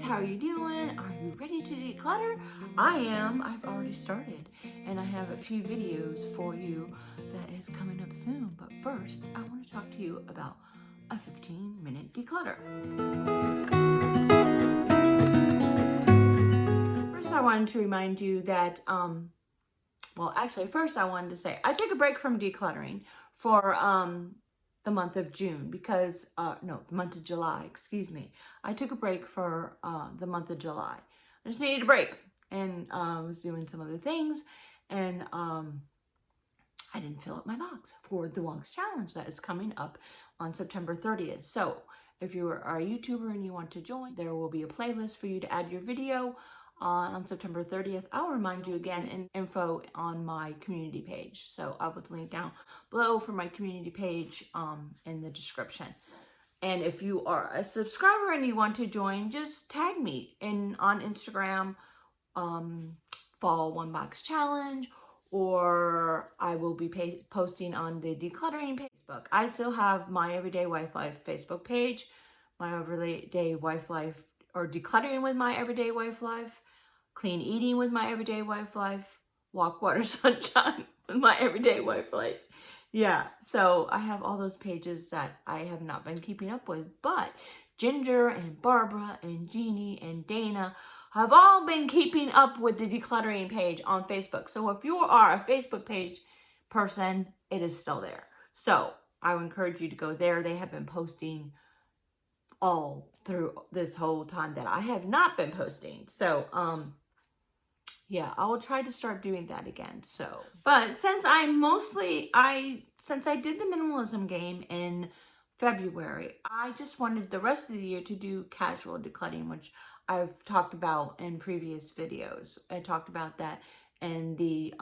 how are you doing? Are you ready to declutter? I am. I've already started, and I have a few videos for you that is coming up soon. But first, I want to talk to you about a 15-minute declutter. First, I wanted to remind you that, first I wanted to say I took a break from decluttering for the month of June because, the month of July, excuse me. I took a break for the month of July. I just needed a break, and I was doing some other things, and I didn't fill up my box for the Wonks Challenge that is coming up on September 30th. So if you are a YouTuber and you want to join, there will be a playlist for you to add your video on September 30th. I'll remind you again in info on my community page. So I'll put the link down below for my community page in the description. And if you are a subscriber and you want to join, just tag me on Instagram, Fall One Box Challenge, or I will be posting on the Decluttering Facebook. I still have My Everyday Wife Life Facebook page, My Everyday Wife Life, or Decluttering with My Everyday Wife Life, Clean Eating with My Everyday Wife Life, Walk, Water, Sunshine with My Everyday Wife Life. Yeah, so I have all those pages that I have not been keeping up with, but Ginger and Barbara and Jeannie and Dana have all been keeping up with the Decluttering page on Facebook. So if you are a Facebook page person, it is still there. So I would encourage you to go there. They have been posting all through this whole time that I have not been posting. So, yeah, I will try to start doing that again. So, but since I did the minimalism game in February, I just wanted the rest of the year to do casual decluttering, which I've talked about in previous videos. I talked about that in the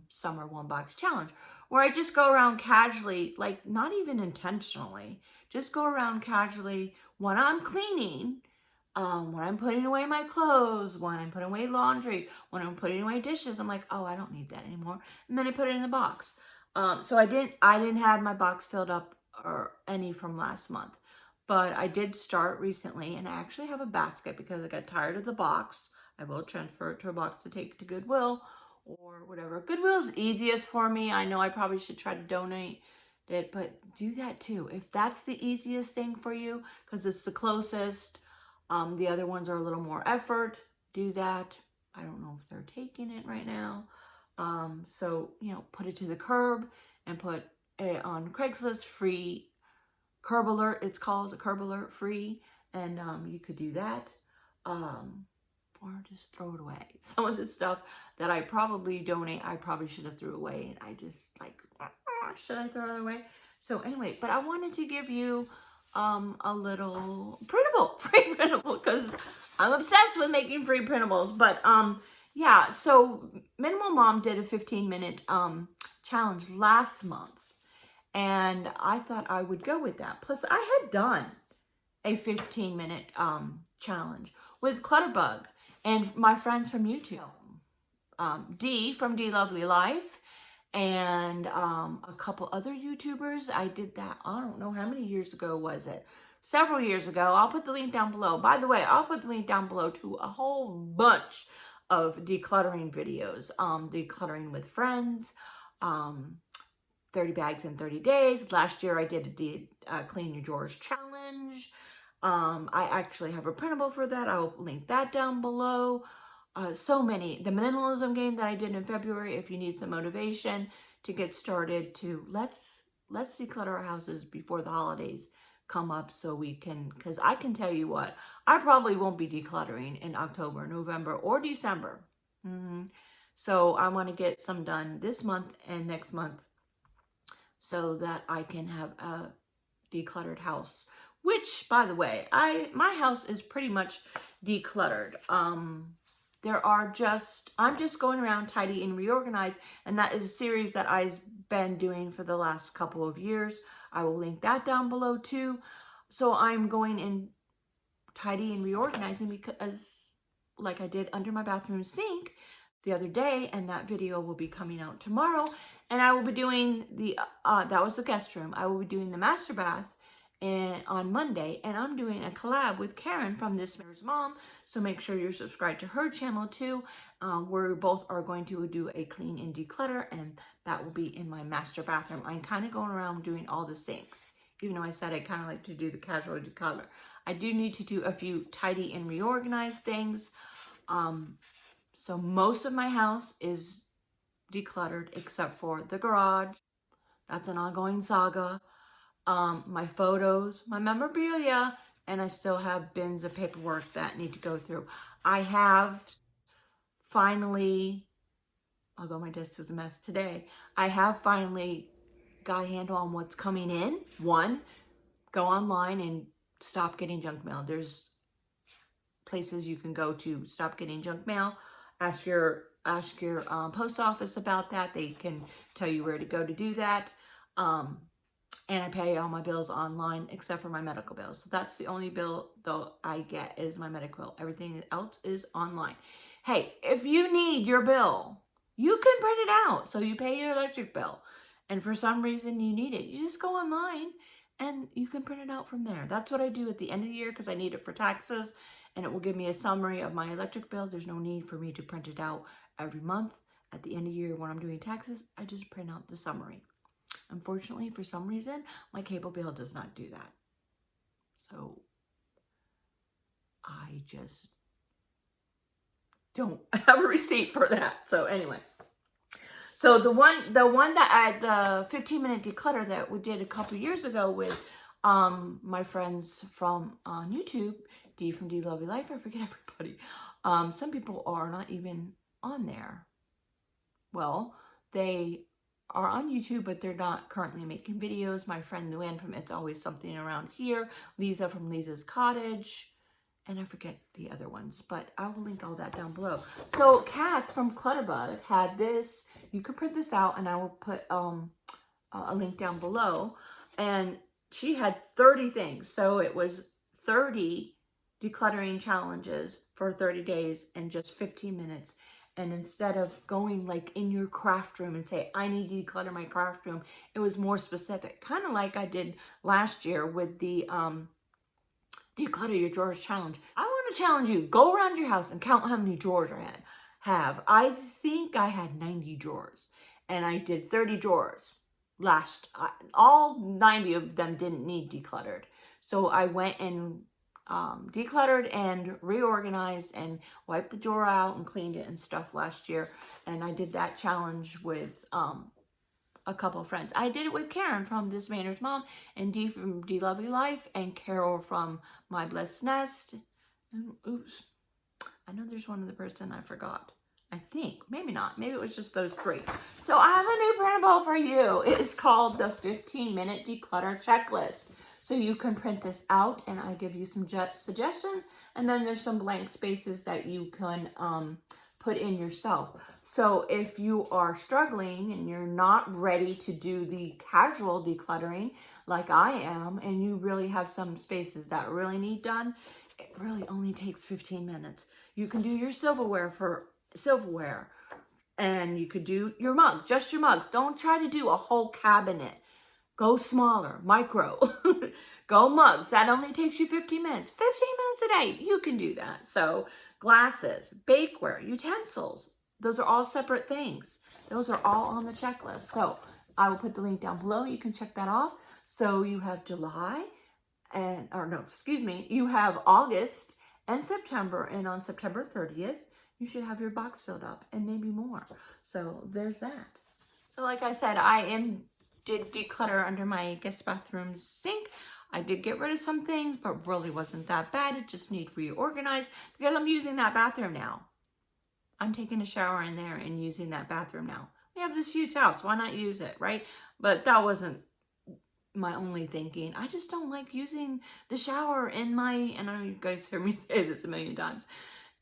summer one box challenge, where I just go around casually, like not even intentionally, just go around casually when I'm cleaning, when I'm putting away my clothes, when I'm putting away laundry, when I'm putting away dishes. I'm like, oh, I don't need that anymore. And then I put it in the box. So I didn't have my box filled up or any from last month. But I did start recently, and I actually have a basket because I got tired of the box. I will transfer it to a box to take to Goodwill or whatever. Goodwill's easiest for me. I know I probably should try to donate it, but do that too. If that's the easiest thing for you, because it's the closest, the other ones are a little more effort, do that. I don't know if they're taking it right now. So, put it to the curb and put it on Craigslist free. Curb alert, it's called a curb alert free, and you could do that, or just throw it away. Some of the stuff that I probably donate, I probably should have threw away, and I just like, should I throw it away? So anyway, but I wanted to give you a little free printable, because I'm obsessed with making free printables. But yeah, so Minimal Mom did a 15-minute challenge last month. And I thought I would go with that. Plus, I had done a 15-minute challenge with Clutterbug and my friends from YouTube. Dee from D Lovely Life and a couple other YouTubers. I did that, I don't know how many years ago was it. Several years ago. I'll put the link down below. By the way, I'll put the link down below to a whole bunch of decluttering videos. Decluttering with friends. 30 bags in 30 days. Last year I did a clean your drawers challenge. I actually have a printable for that. I'll link that down below. So many. The minimalism game that I did in February, if you need some motivation to get started to let's declutter our houses before the holidays come up, so we can, because I can tell you what, I probably won't be decluttering in October, November, or December. So I want to get some done this month and next month, so that I can have a decluttered house. Which, by the way, my house is pretty much decluttered. I'm just going around tidy and reorganize, and that is a series that I've been doing for the last couple of years. I will link that down below too. So I'm going in tidy and reorganizing because, like I did under my bathroom sink the other day, and that video will be coming out tomorrow. And I will be doing that was the guest room. I will be doing the master bath and on Monday, and I'm doing a collab with Karen from This Mare's Mom, so make sure you're subscribed to her channel too. We both are going to do a clean and declutter, and that will be in my master bathroom. I'm kind of going around doing all the sinks, even though I said I kind of like to do the casual declutter. I do need to do a few tidy and reorganize things. So most of my house is decluttered except for the garage. That's an ongoing saga. My photos, my memorabilia, and I still have bins of paperwork that need to go through. I have finally, although my desk is a mess today, I have finally got a handle on what's coming in. One, go online and stop getting junk mail. There's places you can go to stop getting junk mail. Ask your post office about that. They can tell you where to go to do that. And I pay all my bills online except for my medical bills. So that's the only bill though I get is my medical bill. Everything else is online. Hey, if you need your bill, you can print it out. So you pay your electric bill, and for some reason you need it, you just go online and you can print it out from there. That's what I do at the end of the year because I need it for taxes, and it will give me a summary of my electric bill. There's no need for me to print it out every month. At the end of the year when I'm doing taxes, I just print out the summary. Unfortunately, for some reason, my cable bill does not do that. So I just don't have a receipt for that. So anyway, so the 15-minute declutter that we did a couple years ago with my friends from on YouTube, D from D Lovely Life, I forget everybody. Some people are not even on there. Well, they are on YouTube, but they're not currently making videos. My friend Luann from It's Always Something Around Here, Lisa from Lisa's Cottage, and I forget the other ones, but I will link all that down below. So Cass from Clutterbug had this. You can print this out, and I will put a link down below. And she had 30 things. So it was 30 decluttering challenges for 30 days and just 15 minutes. And instead of going like in your craft room and say, I need to declutter my craft room, it was more specific. Kind of like I did last year with the Declutter Your Drawers Challenge. I want to challenge you. Go around your house and count how many drawers I have. I think I had 90 drawers. And I did 30 drawers. All 90 of them didn't need decluttered. So I went and decluttered and reorganized and wiped the drawer out and cleaned it and stuff last year. And I did that challenge with a couple of friends. I did it with Karen from This Mare's Mom, and D from D Lovely Life, and Carol from My Blessed Nest. And, oops, I know there's one other person I forgot. I think, maybe not. Maybe it was just those three. So I have a new printable for you. It is called the 15-minute declutter checklist. So you can print this out, and I give you some suggestions, and then there's some blank spaces that you can put in yourself. So if you are struggling and you're not ready to do the casual decluttering like I am, and you really have some spaces that really need done, it really only takes 15 minutes. You can do your silverware, and you could do your mugs, just your mugs. Don't try to do a whole cabinet. Go smaller, micro. Go mugs. That only takes you 15 minutes. 15 minutes a day. You can do that. So glasses, bakeware, utensils. Those are all separate things. Those are all on the checklist. So I will put the link down below. You can check that off. So you have you have August and September. And on September 30th, you should have your box filled up and maybe more. So there's that. So like I said, did declutter under my guest bathroom sink. I did get rid of some things, but really wasn't that bad. It just needs reorganized because I'm using that bathroom now. I'm taking a shower in there and using that bathroom now. We have this huge house. Why not use it, right? But that wasn't my only thinking. I just don't like using the shower and I know you guys hear me say this a million times,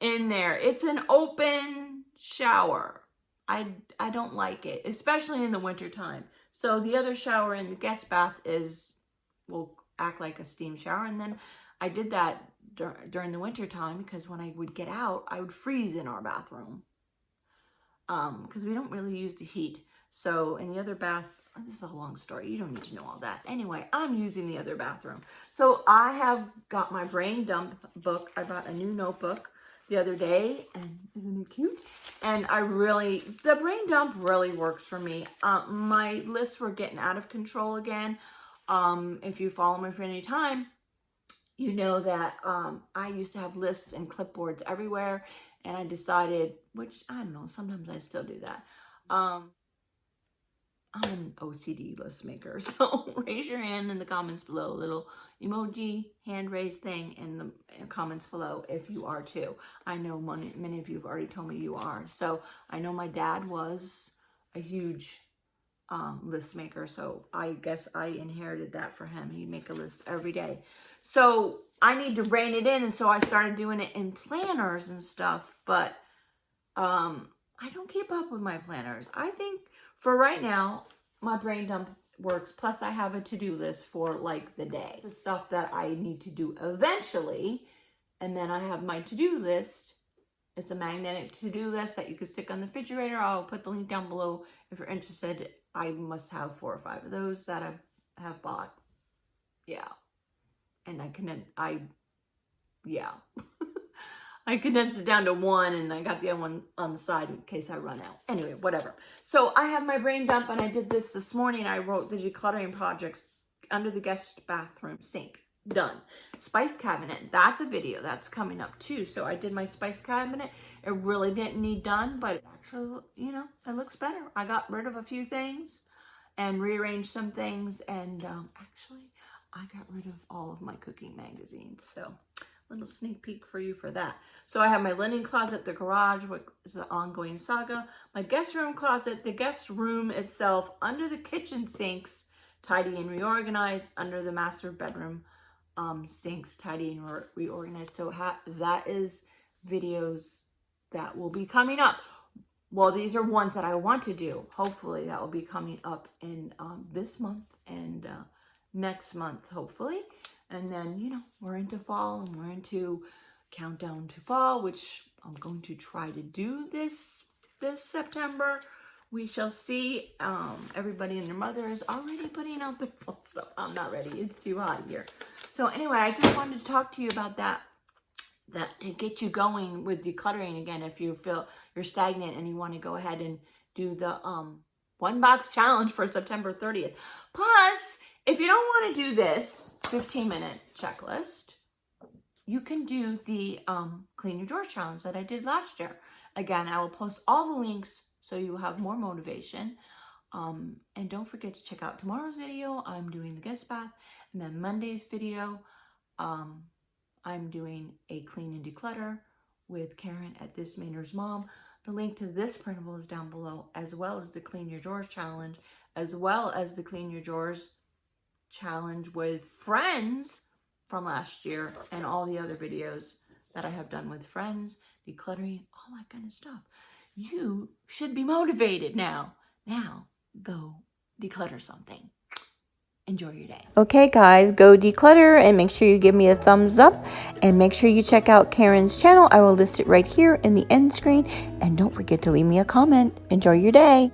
in there. It's an open shower. I don't like it, especially in the winter time. So the other shower in the guest bath will act like a steam shower. And then I did that during the winter time because when I would get out, I would freeze in our bathroom because we don't really use the heat. So in the other bath, this is a long story. You don't need to know all that. Anyway, I'm using the other bathroom. So I have got my brain dump book. I bought a new notebook the other day, and isn't it cute? And the brain dump really works for me. My lists were getting out of control again. If you follow me for any time, you know that I used to have lists and clipboards everywhere, and I decided, which I don't know, sometimes I still do that. I'm an OCD list maker, so raise your hand in the comments below, little emoji hand raise thing in the comments below if you are too. I know many of you have already told me you are. So I know my dad was a huge list maker, so I guess I inherited that for him. He'd make a list every day. So I need to rein it in, and so I started doing it in planners and stuff, but I don't keep up with my planners. I think for right now, my brain dump works. Plus, I have a to-do list for like the day. It's stuff that I need to do eventually. And then I have my to-do list. It's a magnetic to-do list that you can stick on the refrigerator. I'll put the link down below if you're interested. I must have 4 or 5 of those that I have bought. Yeah. And I condensed it down to 1, and I got the other one on the side in case I run out. Anyway, whatever. So I have my brain dump, and I did this morning. I wrote the decluttering projects under the guest bathroom sink. Done. Spice cabinet. That's a video that's coming up too. So I did my spice cabinet. It really didn't need done, but actually, you know, it looks better. I got rid of a few things and rearranged some things, and actually, I got rid of all of my cooking magazines. So little sneak peek for you for that. So I have my linen closet, the garage, which is an ongoing saga. My guest room closet, the guest room itself, under the kitchen sinks, tidy and reorganize, under the master bedroom sinks, tidy and reorganize. So that is videos that will be coming up. Well, these are ones that I want to do. Hopefully that will be coming up in this month and next month, hopefully. And then, you know, we're into fall, and we're into countdown to fall, which I'm going to try to do this September. We shall see. Everybody and their mother is already putting out their fall stuff. I'm not ready. It's too hot here. So anyway, I just wanted to talk to you about that to get you going with decluttering again. If you feel you're stagnant and you want to go ahead and do the 1 box challenge for September 30th. Plus, if you don't want to do this 15-minute checklist, you can do the Clean Your Drawers challenge that I did last year. Again, I will post all the links so you have more motivation. And don't forget to check out tomorrow's video. I'm doing the guest bath. And then Monday's video, I'm doing a clean and declutter with Karen at This Maynard's Mom. The link to this printable is down below, as well as the Clean Your Drawers challenge, as well as the Clean Your Drawers challenge with friends from last year, and all the other videos that I have done with friends, decluttering, all that kind of stuff. You should be motivated now. Now, go declutter something. Enjoy your day. Okay, guys, go declutter, and make sure you give me a thumbs up, and make sure you check out Karen's channel. I will list it right here in the end screen, and don't forget to leave me a comment. Enjoy your day.